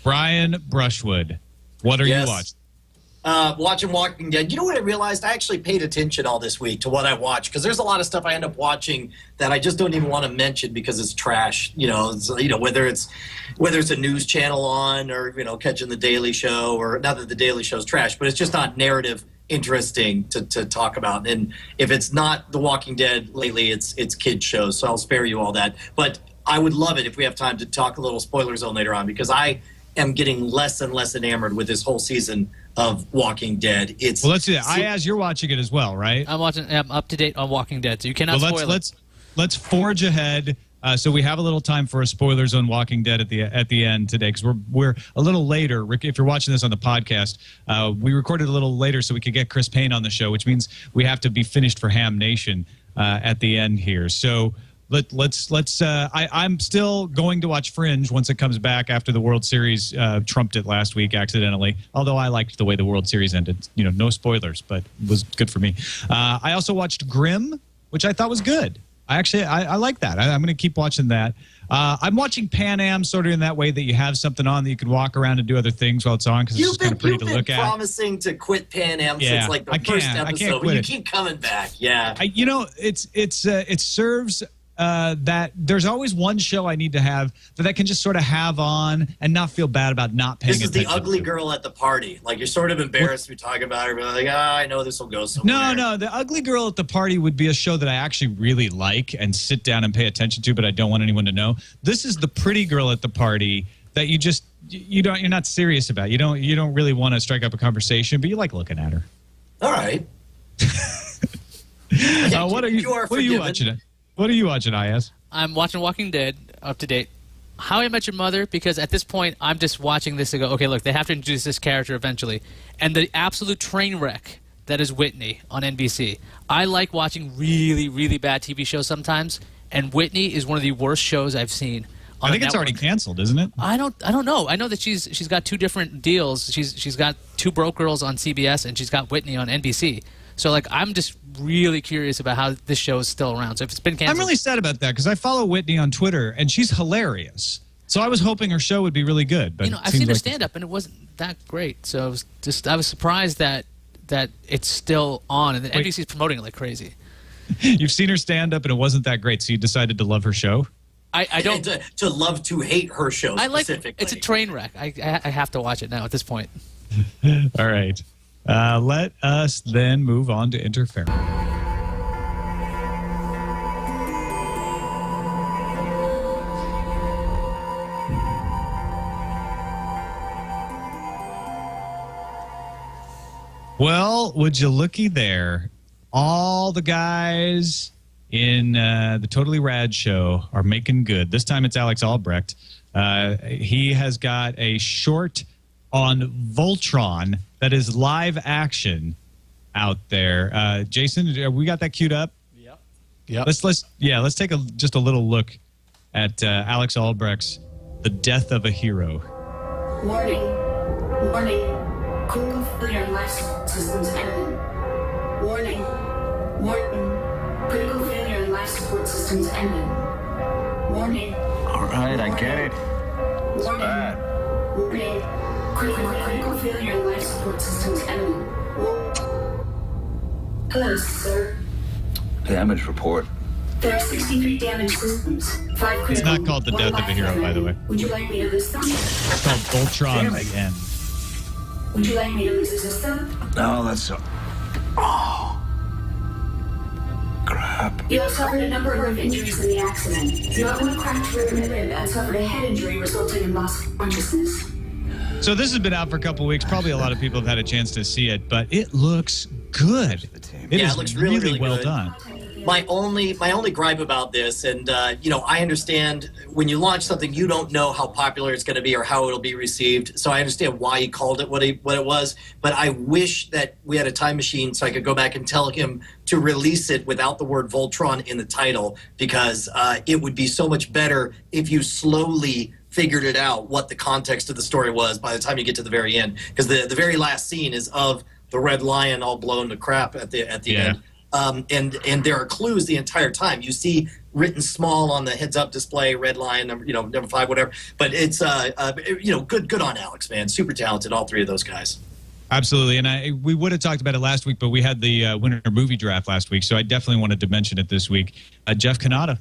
Brian Brushwood, what are you watching? Watching Walking Dead. You know what I realized? I actually paid attention all this week to what I watched, because there's a lot of stuff I end up watching that I just don't even want to mention because it's trash. Whether it's a news channel on, or catching the Daily Show, or not that the Daily Show's trash, but it's just not narrative interesting to talk about. And if it's not The Walking Dead lately, it's kids shows, so I'll spare you all that. But I would love it if we have time to talk a little spoiler zone later on, because I am getting less and less enamored with this whole season of Walking Dead. Well, let's do that. You're watching it as well, right? I'm up to date on Walking Dead, so you cannot spoil it. Let's forge ahead. So we have a little time for a spoilers on Walking Dead at the end today, because we're a little later. Rick, if you're watching this on the podcast, we recorded a little later so we could get Chris Payne on the show, which means we have to be finished for Ham Nation at the end here. So let's. I'm still going to watch Fringe once it comes back after the World Series trumped it last week accidentally. Although I liked the way the World Series ended. No spoilers, but it was good for me. I also watched Grimm, which I thought was good. I like that. I'm going to keep watching that. I'm watching Pan Am sort of in that way that you have something on that you can walk around and do other things while it's on, because it's just kind of pretty to look at. You've been promising to quit Pan Am since the first episode, but you keep coming back. Yeah. It serves that there's always one show I need to have that I can just sort of have on and not feel bad about not paying attention. This is the ugly girl at the party. You're sort of embarrassed to talk about her, but I know this will go somewhere. No, the ugly girl at the party would be a show that I actually really like and sit down and pay attention to, but I don't want anyone to know. This is the pretty girl at the party that you're not serious about. You don't really want to strike up a conversation, but you like looking at her. All right. What are you watching? What are you watching, IS? I'm watching Walking Dead, up to date. How I Met Your Mother, because at this point, I'm just watching this to go, okay, look, they have to introduce this character eventually. And the absolute train wreck that is Whitney on NBC. I like watching really, really bad TV shows sometimes, and Whitney is one of the worst shows I've seen I think it's already canceled, isn't it? I don't know. I know that she's got 2 different deals. She's got 2 Broke Girls on CBS and she's got Whitney on NBC. So like I'm just really curious about how this show is still around. So if it's been canceled, I'm really sad about that because I follow Whitney on Twitter and she's hilarious. So I was hoping her show would be really good. But I've seen her stand up and it wasn't that great. So I was surprised that it's still on and then NBC's promoting it like crazy. You've seen her stand up and it wasn't that great, so you decided to love her show? I don't to love to hate her show specifically. It's a train wreck. I have to watch it now at this point. All right. Let us then move on to interference. Well, would you looky there? All the guys in the Totally Rad show are making good. This time it's Alex Albrecht. He has got a short on Voltron that is live action out there. Jason, we got that queued up? Yep. Let's take just a little look at Alex Albrecht's The Death of a Hero. Warning. Critical failure in life support systems ending. Warning. Critical failure in life support systems ending. Warning. All right, I get it. It's bad. Warning. Critical failure in life support systems ending. Hello, sir. Damage report. There are 63 damaged systems. 5 critical. It's not called The Death of a Hero, by the way. Would you like me to list them? It's called Voltron The End. Would you like me to list the system? No, that's so... Oh. Crap. You have suffered a number of injuries in the accident. You have one cracked rib and suffered a head injury resulting in loss of consciousness. So this has been out for a couple of weeks. Probably a lot of people have had a chance to see it, but it looks good. It looks really well done. My only gripe about this, and I understand when you launch something, you don't know how popular it's going to be or how it'll be received. So I understand why he called it what it was. But I wish that we had a time machine so I could go back and tell him to release it without the word Voltron in the title, because it would be so much better if you slowly figured it out what the context of the story was by the time you get to the very end. Because the very last scene is of the Red Lion all blown to crap at the end. And there are clues the entire time. You see written small on the heads-up display, Red Lion, number 5, whatever. But it's good on Alex, man. Super talented, all 3 of those guys. Absolutely, and we would have talked about it last week, but we had the winter movie draft last week, so I definitely wanted to mention it this week. Jeff Kanata,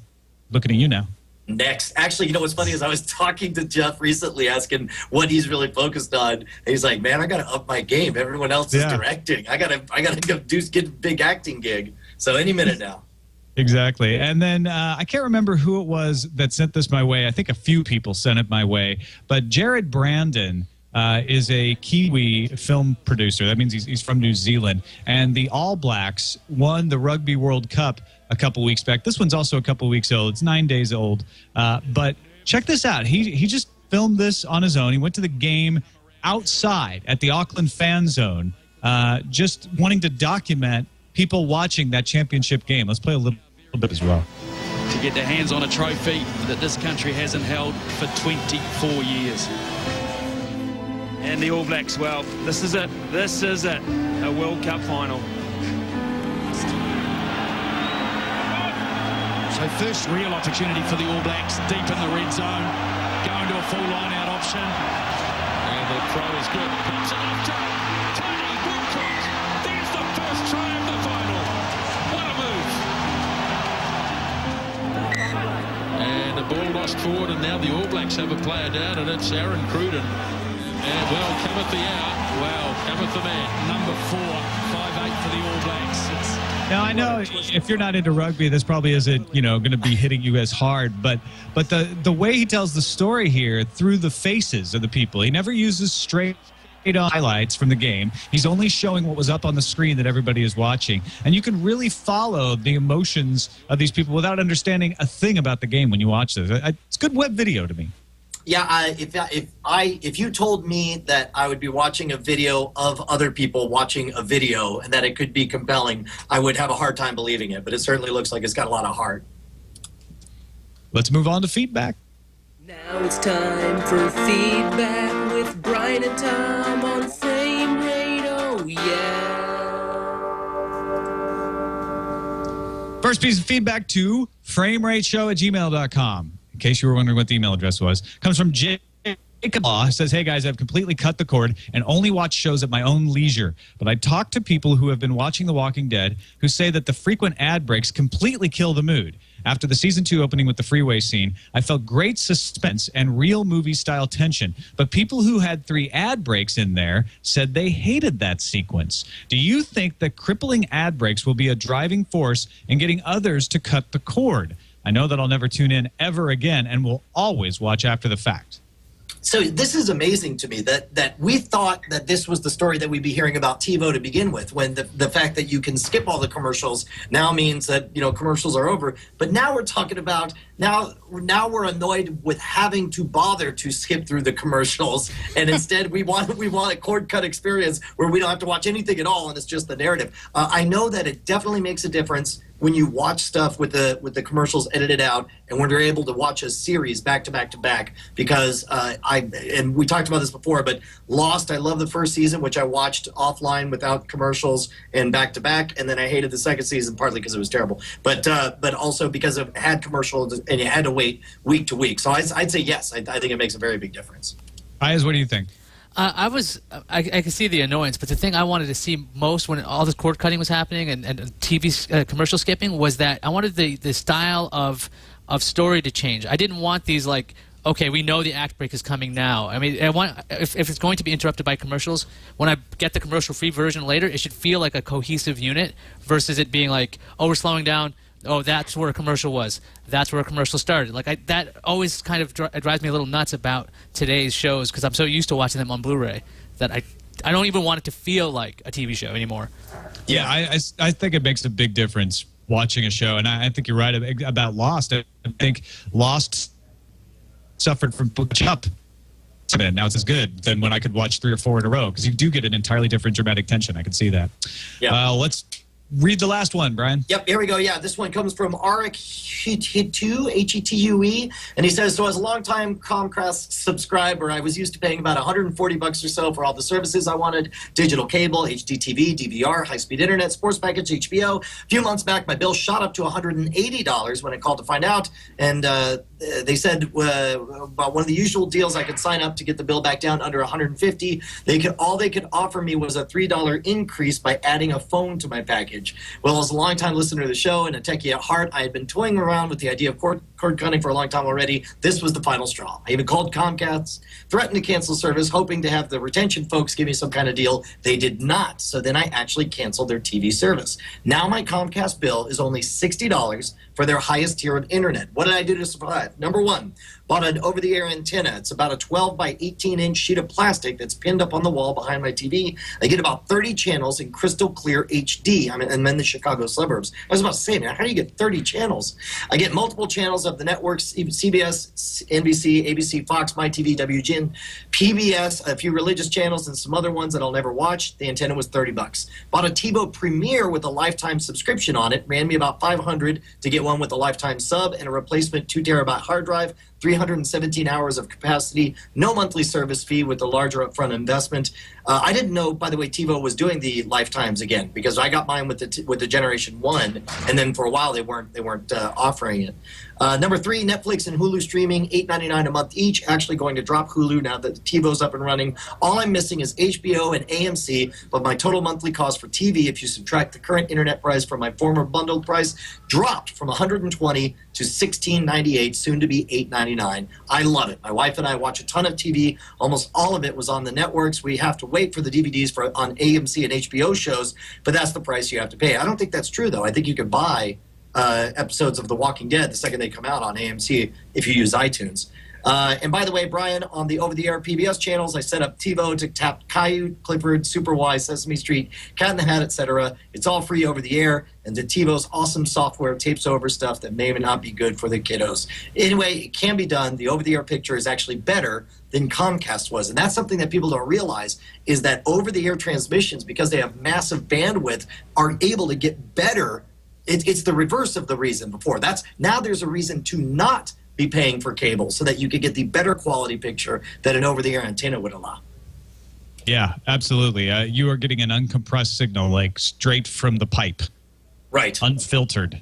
looking at you now. Next. Actually, what's funny is I was talking to Jeff recently asking what he's really focused on. And he's like, man, I got to up my game. Everyone else is directing. I got to get a big acting gig. So any minute now. Exactly. And then I can't remember who it was that sent this my way. I think a few people sent it my way. But Jared Brandon is a Kiwi film producer. That means he's from New Zealand. And the All Blacks won the Rugby World Cup a couple weeks back. This one's also a couple weeks old. It's 9 days old. But check this out. He just filmed this on his own. He went to the game outside at the Auckland fan zone, just wanting to document people watching that championship game. Let's play a little bit as well. To get their hands on a trophy that this country hasn't held for 24 years. And the All Blacks, well, this is it. This is it. A World Cup final. So first real opportunity for the All Blacks, deep in the red zone, going to a full line-out option. And the throw is good. Pops it off to Tony Woodcock. There's the first try of the final. What a move. And the ball lost forward, and now the All Blacks have a player down, and it's Aaron Cruden. And well, cometh the hour. Well, cometh the man. Number 4, 5'8" for the All Blacks. Now, I know if you're not into rugby, this probably isn't, going to be hitting you as hard. But the way he tells the story here through the faces of the people, he never uses straight on highlights from the game. He's only showing what was up on the screen that everybody is watching. And you can really follow the emotions of these people without understanding a thing about the game when you watch this. It's good web video to me. Yeah, if you told me that I would be watching a video of other people watching a video and that it could be compelling, I would have a hard time believing it. But it certainly looks like it's got a lot of heart. Let's move on to feedback. Now it's time for feedback with Brian and Tom on Frame Rate. Oh, yeah. First piece of feedback to framerateshow@gmail.com. In case you were wondering what the email address was, comes from Jacob Law. Says, hey guys, I've completely cut the cord and only watch shows at my own leisure. But I talked to people who have been watching The Walking Dead who say that the frequent ad breaks completely kill the mood. After the season 2 opening with the freeway scene, I felt great suspense and real movie-style tension. But people who had 3 ad breaks in there said they hated that sequence. Do you think that crippling ad breaks will be a driving force in getting others to cut the cord? I know that I'll never tune in ever again and will always watch after the fact. So this is amazing to me that we thought that this was the story that we'd be hearing about TiVo to begin with, when the fact that you can skip all the commercials now means that, you know, commercials are over. But now we're talking about now we're annoyed with having to bother to skip through the commercials, and instead we want a cord cut experience where we don't have to watch anything at all and it's just the narrative. I know that it definitely makes a difference when you watch stuff with the commercials edited out, and when you're able to watch a series back to back to back, because and we talked about this before, but Lost, I love the first season, which I watched offline without commercials and back to back, and then I hated the second season partly because it was terrible, but also because it had commercials and you had to wait week to week. So I'd say yes, I think it makes a very big difference. Ayaz, what do you think? I can see the annoyance, but the thing I wanted to see most when all this cord cutting was happening and TV commercial skipping was that I wanted the style of story to change. I didn't want these like, okay, we know the act break is coming now. I mean, I want if it's going to be interrupted by commercials, when I get the commercial-free version later, it should feel like a cohesive unit versus it being like, oh, we're slowing down. Oh, that's where a commercial was. That's where a commercial started. Like that always kind of drives me a little nuts about today's shows because I'm so used to watching them on Blu-ray that I don't even want it to feel like a TV show anymore. Yeah, I think it makes a big difference watching a show, and I think you're right about Lost. I think Lost suffered from booking up. Now it's as good than when I could watch 3 or 4 in a row because you do get an entirely different dramatic tension. I can see that. Yeah. Let's read the last one, Brian. Yep, here we go. Yeah, this one comes from Arik Hetue, H-E-T-U-E, and he says, so as a longtime Comcast subscriber, I was used to paying about $140 or so for all the services I wanted, digital cable, HDTV, DVR, high-speed internet, sports package, HBO. A few months back, my bill shot up to $180 when I called to find out, and they said about one of the usual deals I could sign up to get the bill back down under $150. All they could offer me was a $3 increase by adding a phone to my package. Well, as a longtime listener to the show and a techie at heart, I had been toying around with the idea of cord cutting for a long time already. This was the final straw. I even called Comcast, threatened to cancel service, hoping to have the retention folks give me some kind of deal. They did not, so then I actually canceled their TV service. Now my Comcast bill is only $60 for their highest tier of internet. What did I do to survive? Number one, bought an over-the-air antenna. It's about a 12 by 18-inch sheet of plastic that's pinned up on the wall behind my TV. I get about 30 channels in crystal clear HD. I'm in the Chicago suburbs. I was about to say, man, how do you get 30 channels? I get multiple channels of the networks, CBS, NBC, ABC, Fox, MyTV, WGN, PBS, a few religious channels, and some other ones that I'll never watch. The antenna was $30. Bought a TiVo Premiere with a lifetime subscription on it. Ran me about $500 to get one with a lifetime sub and a replacement 2 terabyte hard drive. 317 hours of capacity, no monthly service fee with a larger upfront investment. I didn't know, by the way, TiVo was doing the lifetimes again because I got mine with the Generation 1, and then for a while they weren't offering it. Number 3, Netflix and Hulu streaming, $8.99 a month each. Actually going to drop Hulu now that TiVo's up and running. All I'm missing is HBO and AMC, but my total monthly cost for TV, if you subtract the current internet price from my former bundled price, dropped from $120 to $16.98, soon to be $8.99. I love it. My wife and I watch a ton of TV. Almost all of it was on the networks. We have to wait for the DVDs on AMC and HBO shows, but that's the price you have to pay. I don't think that's true, though. I think you could buy episodes of The Walking Dead the second they come out on AMC if you use iTunes. And by the way, Brian, on the over-the-air PBS channels, I set up TiVo to tap Caillou, Clifford, Superwise, Sesame Street, Cat in the Hat, etc. It's all free over the air, and the TiVo's awesome software tapes over stuff that may or may not be good for the kiddos. Anyway, it can be done. The over-the-air picture is actually better than Comcast was, and that's something that people don't realize is that over-the-air transmissions, because they have massive bandwidth, are able to get better. It's the reverse of the reason before. Now there's a reason to not be paying for cable so that you could get the better quality picture that an over-the-air antenna would allow. Yeah, absolutely. You are getting an uncompressed signal, like straight from the pipe. Right. Unfiltered.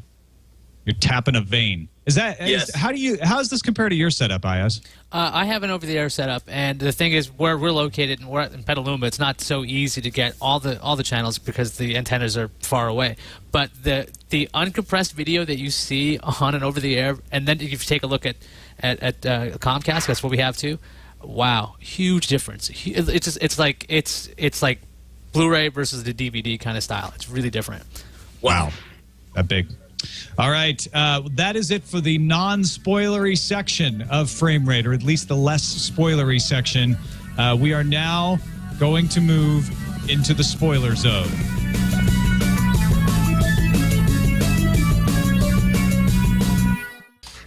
You're tapping a vein. Is that? Yes. How does this compare to your setup, Ayaz? I have an over-the-air setup, and the thing is, where we're located, and we're in Petaluma, it's not so easy to get all the channels because the antennas are far away. But the uncompressed video that you see on an over-the-air, and then if you take a look at Comcast, that's what we have too. Wow, huge difference. It's like Blu-ray versus the DVD kind of style. It's really different. Wow, that big. All right, that is it for the non-spoilery section of Frame Rate, or at least the less spoilery section. We are now going to move into the spoiler zone.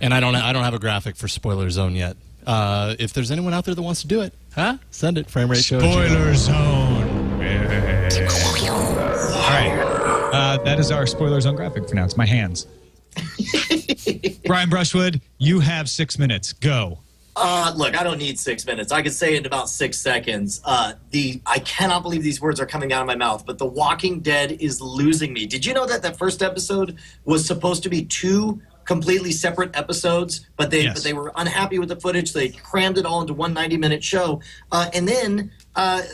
And I don't have a graphic for spoiler zone yet. If there's anyone out there that wants to do it, send it. Frame Rate Show. Spoiler zone. All right. That is our spoiler zone graphic for now. It's my hands. Brian Brushwood, you have 6 minutes. Go. Look, I don't need 6 minutes. I could say it in about 6 seconds. I cannot believe these words are coming out of my mouth, but The Walking Dead is losing me. Did you know that that first episode was supposed to be 2 completely separate episodes, but they were unhappy with the footage. So they crammed it all into one 90-minute show. And then,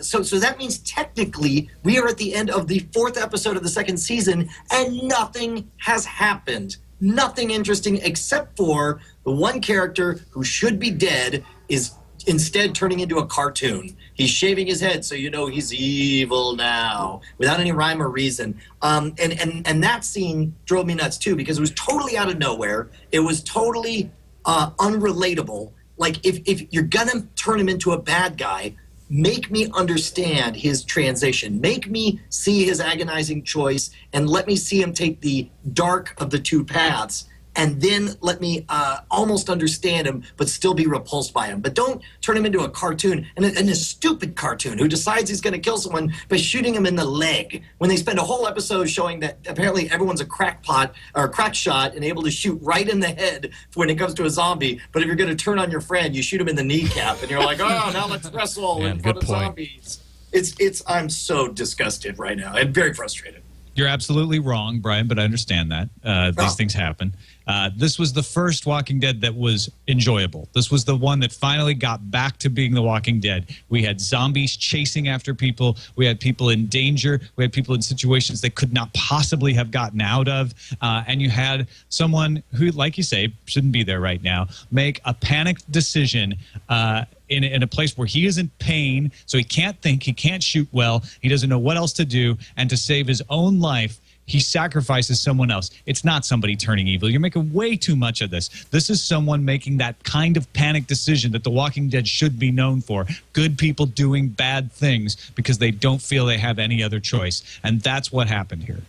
so that means technically we are at the end of the 4th episode of the 2nd season, and nothing has happened. Nothing interesting except for the one character who should be dead is instead turning into a cartoon. He's shaving his head, so you know he's evil now, without any rhyme or reason. And that scene drove me nuts too, because it was totally out of nowhere. It was totally unrelatable. Like, if you're gonna turn him into a bad guy, make me understand his transition. Make me see his agonizing choice, and let me see him take the dark of the 2 paths, and then let me almost understand him, but still be repulsed by him. But don't turn him into a cartoon, and a stupid cartoon who decides he's going to kill someone by shooting him in the leg, when they spend a whole episode showing that apparently everyone's a crackpot or a crack shot and able to shoot right in the head when it comes to a zombie. But if you're going to turn on your friend, you shoot him in the kneecap, and you're like, oh, now let's wrestle in front of zombies. I'm so disgusted right now. I'm very frustrated. You're absolutely wrong, Brian, but I understand that. These things happen. This was the first Walking Dead that was enjoyable. This was the one that finally got back to being The Walking Dead. We had zombies chasing after people. We had people in danger. We had people in situations they could not possibly have gotten out of. And you had someone who, like you say, shouldn't be there right now, make a panicked decision in a place where he is in pain, so he can't think, he can't shoot well, he doesn't know what else to do, and to save his own life, he sacrifices someone else. It's not somebody turning evil. You're making way too much of this. This is someone making that kind of panic decision that The Walking Dead should be known for. Good people doing bad things because they don't feel they have any other choice. And that's what happened here.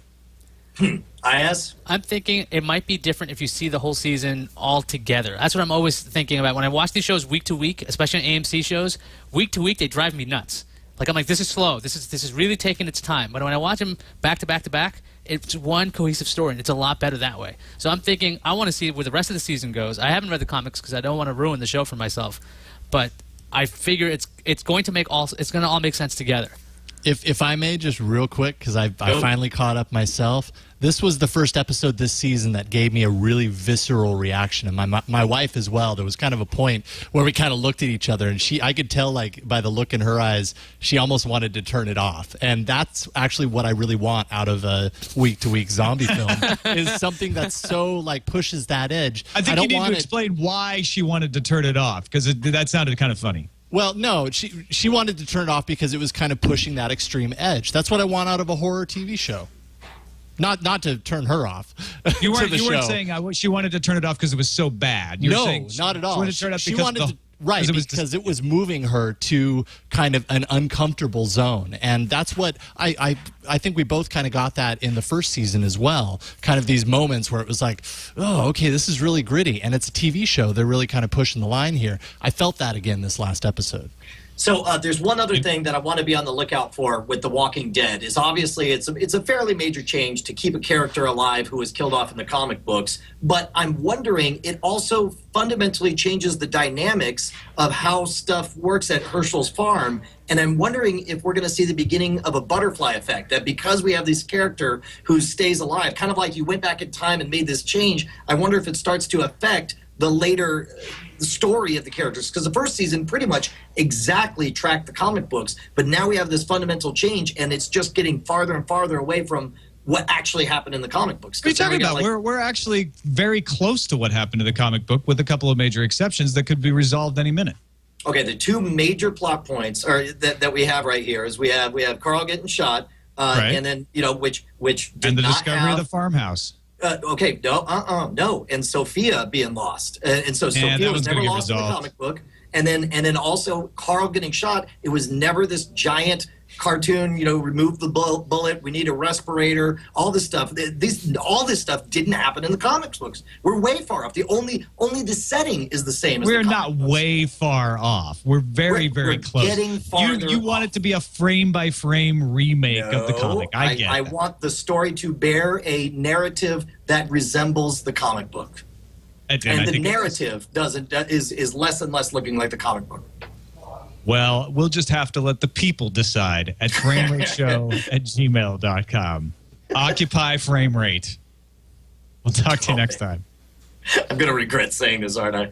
I'm thinking it might be different if you see the whole season all together. That's what I'm always thinking about. When I watch these shows week to week, especially on AMC shows, week to week, they drive me nuts. Like, I'm like, this is slow. This is really taking its time. But when I watch them back to back to back, it's one cohesive story, and it's a lot better that way. So I'm thinking, I want to see where the rest of the season goes. I haven't read the comics because I don't want to ruin the show for myself. But I figure it's going to all make sense together. If I may, just real quick, because I finally caught up myself. This was the first episode this season that gave me a really visceral reaction, and my wife as well. There was kind of a point where we kind of looked at each other, and I could tell, like, by the look in her eyes, she almost wanted to turn it off. And that's actually what I really want out of a week-to-week zombie film, is something that so, like, pushes that edge. I think you need to explain why she wanted to turn it off, because that sounded kind of funny. Well, no, she wanted to turn it off because it was kind of pushing that extreme edge. That's what I want out of a horror TV show. Not to turn her off. You weren't saying she wanted to turn it off because it was so bad. No, not at all. She wanted to turn it off because it was moving her to kind of an uncomfortable zone. And that's what I think we both kind of got that in the first season as well. Kind of these moments where it was like, oh, okay, this is really gritty. And it's a TV show. They're really kind of pushing the line here. I felt that again this last episode. So there's one other thing that I want to be on the lookout for with The Walking Dead is obviously it's a fairly major change to keep a character alive who was killed off in the comic books. But I'm wondering, it also fundamentally changes the dynamics of how stuff works at Herschel's farm. And I'm wondering if we're going to see the beginning of a butterfly effect, that because we have this character who stays alive, kind of like you went back in time and made this change, I wonder if it starts to affect the later story of the characters, because the first season pretty much exactly tracked the comic books, but now we have this fundamental change and it's just getting farther and farther away from what actually happened in the comic books. What are you talking about? We're actually very close to what happened to the comic book, with a couple of major exceptions that could be resolved any minute. Okay, the two major plot points that we have right here is we have Carl getting shot, Right. and then which did And the not discovery have, of the farmhouse. Okay, no, and Sophia being lost, and so Sophia was never lost in the comic book, and then also Carl getting shot. It was never this giant cartoon, remove the bullet, we need a respirator, all this stuff. All this stuff didn't happen in the comic books. We're way far off. Only the setting is the same as We're the not way far off. We're very close. Getting farther You want it to be a frame-by-frame remake of the comic. I get I that. want the story to bear a narrative that resembles the comic book. And the narrative is less and less looking like the comic book. Well, we'll just have to let the people decide at framerateshow@gmail.com. Occupy frame rate. We'll talk to you next time. I'm going to regret saying this, aren't I?